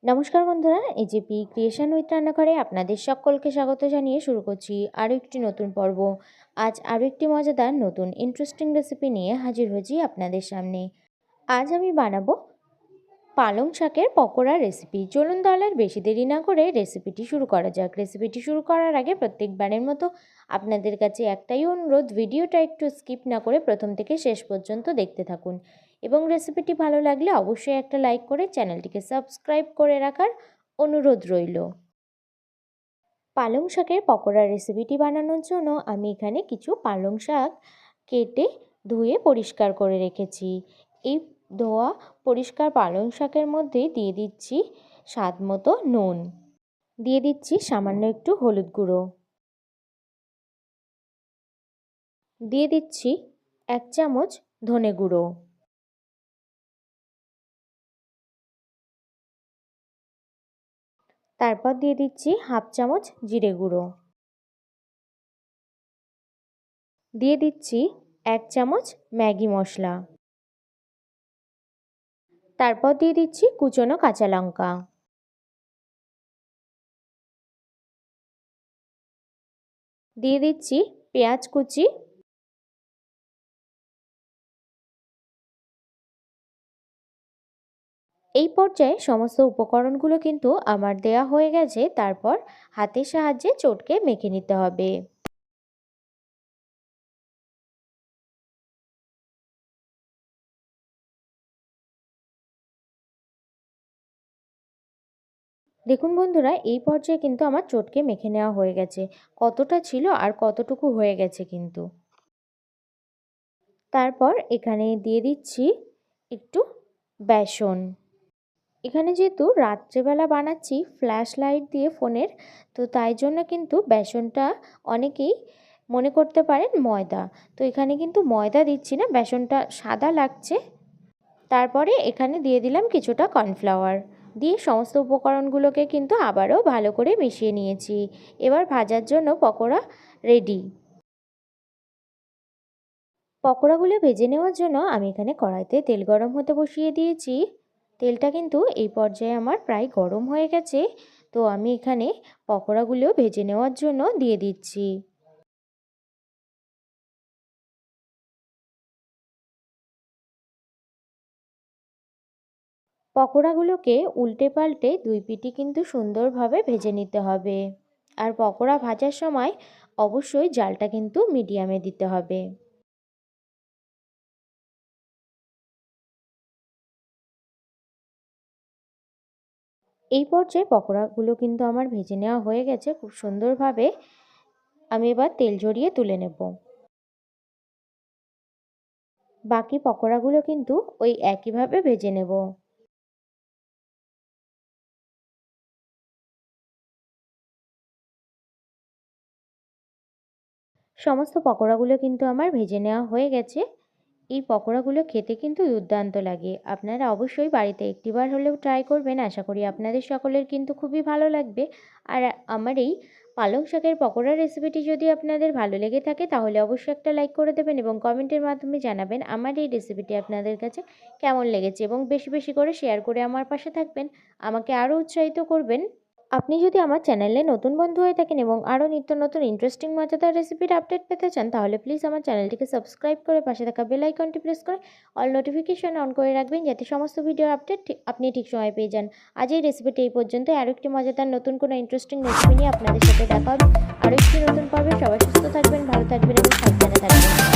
নমস্কার বন্ধুরা, AJP creation with রান্নাঘরে আপনাদের সকলকে স্বাগত জানিয়ে শুরু করছি আরও একটি নতুন পর্ব। আজ আরও একটি মজাদার নতুন ইন্টারেস্টিং রেসিপি নিয়ে হাজির হয়েছি আপনাদের সামনে। আজ আমি বানাবো পালং শাকের পকোড়া রেসিপি। চলুন তাহলে আর বেশি দেরি না করে রেসিপিটি শুরু করা যাক। রেসিপিটি শুরু করার আগে প্রত্যেকবারের মতো আপনাদের কাছে একটাই অনুরোধ, ভিডিওটা একটু স্কিপ না করে প্রথম থেকে শেষ পর্যন্ত দেখতে থাকুন এবং রেসিপিটি ভালো লাগলে অবশ্যই একটা লাইক করে চ্যানেলটিকে সাবস্ক্রাইব করে রাখার অনুরোধ রইল। পালং শাকের পকোড়া রেসিপিটি বানানোর জন্য আমি এখানে কিছু পালং শাক কেটে ধুয়ে পরিষ্কার করে রেখেছি। এই ধোয়া পরিষ্কার পালং শাকের মধ্যে দিয়ে দিচ্ছি স্বাদ মতো নুন, দিয়ে দিচ্ছি সামান্য একটু হলুদ গুঁড়ো, দিয়ে দিচ্ছি 1 চামচ ধনে গুঁড়ো, তারপর দিয়ে দিচ্ছি 1/2 চামচ জিরে গুঁড়ো, দিয়ে দিচ্ছি 1 চামচ ম্যাগি মশলা, তারপর দিয়ে দিচ্ছি কুচনো কাঁচা লঙ্কা, দিয়ে দিচ্ছি পেঁয়াজ কুচি, এই পর্যায়ে সমস্ত উপকরণগুলো কিন্তু আমার দেয়া হয়ে গেছে। তারপর হাতের সাহায্যে চটকে মেখে নিতে হবে। দেখুন বন্ধুরা, এই পর্যায়ে কিন্তু আমার চটকে মেখে নেওয়া হয়ে গেছে। কতটা ছিল আর কতটুকু হয়ে গেছে কিন্তু। তারপর এখানে দিয়ে দিচ্ছি একটু বেসন। এখানে যেহেতু রাত্রেবেলা বানাচ্ছি ফ্ল্যাশ লাইট দিয়ে ফোনের, তো তাই জন্য কিন্তু বেসনটা অনেকেই মনে করতে পারেন ময়দা, তো এখানে কিন্তু ময়দা দিচ্ছি না, বেসনটা সাদা লাগছে। তারপরে এখানে দিয়ে দিলাম কিছুটা কর্নফ্লাওয়ার, দিয়ে সমস্ত উপকরণগুলোকে কিন্তু আবারও ভালো করে মিশিয়ে নিয়েছি। এবার ভাজার জন্য পকোড়া রেডি। পকোড়াগুলো ভেজে নেওয়ার জন্য আমি এখানে কড়াইতে তেল গরম হতে বসিয়ে দিয়েছি। তেলটা কিন্তু এই পর্যায়ে আমার প্রায় গরম হয়ে গেছে, তো আমি এখানে পকোড়াগুলো ভেজে নেওয়ার জন্য দিয়ে দিচ্ছি। পকোড়াগুলোকে উল্টে পাল্টে দুই পিঠই কিন্তু সুন্দরভাবে ভেজে নিতে হবে। আর পকোড়া ভাজার সময় অবশ্যই জালটা কিন্তু মিডিয়ামে দিতে হবে। এই পর্যায়ে পকোড়াগুলো কিন্তু আমার ভেজে নেওয়া হয়ে গেছে খুব সুন্দরভাবে। আমি এবার তেল ঝরিয়ে তুলে নেব। বাকি পকোড়াগুলো কিন্তু ওই একইভাবে ভেজে নেব। সমস্ত পকোড়াগুলো কিন্তু আমার ভেজে নেওয়া হয়ে গেছে। এই পকোড়াগুলো খেতে কিন্তু দুর্দান্ত লাগে। আপনারা অবশ্যই বাড়িতে একটিবার হলেও ট্রাই করবেন। আশা করি আপনাদের সকলের কিন্তু খুবই ভালো লাগবে। আর আমার এই পালং শাকের পকোড়ার রেসিপিটি যদি আপনাদের ভালো লেগে থাকে তাহলে অবশ্যই একটা লাইক করে দেবেন এবং কমেন্টের মাধ্যমে জানাবেন আমার এই রেসিপিটি আপনাদের কাছে কেমন লেগেছে, এবং বেশি বেশি করে শেয়ার করে আমার পাশে থাকবেন, আমাকে আরও উৎসাহিত করবেন। আপনি যদি আমার চ্যানেলে নতুন বন্ধু হয়ে থাকেন এবং আরও নিত্য নতুন ইন্টারেস্টিং মজাদার রেসিপির আপডেট পেতে চান তাহলে প্লিজ আমার চ্যানেলটিকে সাবস্ক্রাইব করে পাশে থাকা বেল আইকনটি প্রেস করে অল নোটিফিকেশন অন করে রাখবেন, যাতে সমস্ত ভিডিওর আপডেট আপনি ঠিক সময় পেয়ে যান। আজ এই রেসিপিটি এই পর্যন্ত। আরও একটি মজাদার নতুন কোনো ইন্টারেস্টিং রেসিপি নিয়ে আপনাদের সাথে দেখা হবে আরও একটি নতুন পর্বে। সবাই সুস্থ থাকবেন, ভালো থাকবেন এবং সাবধানে থাকবেন।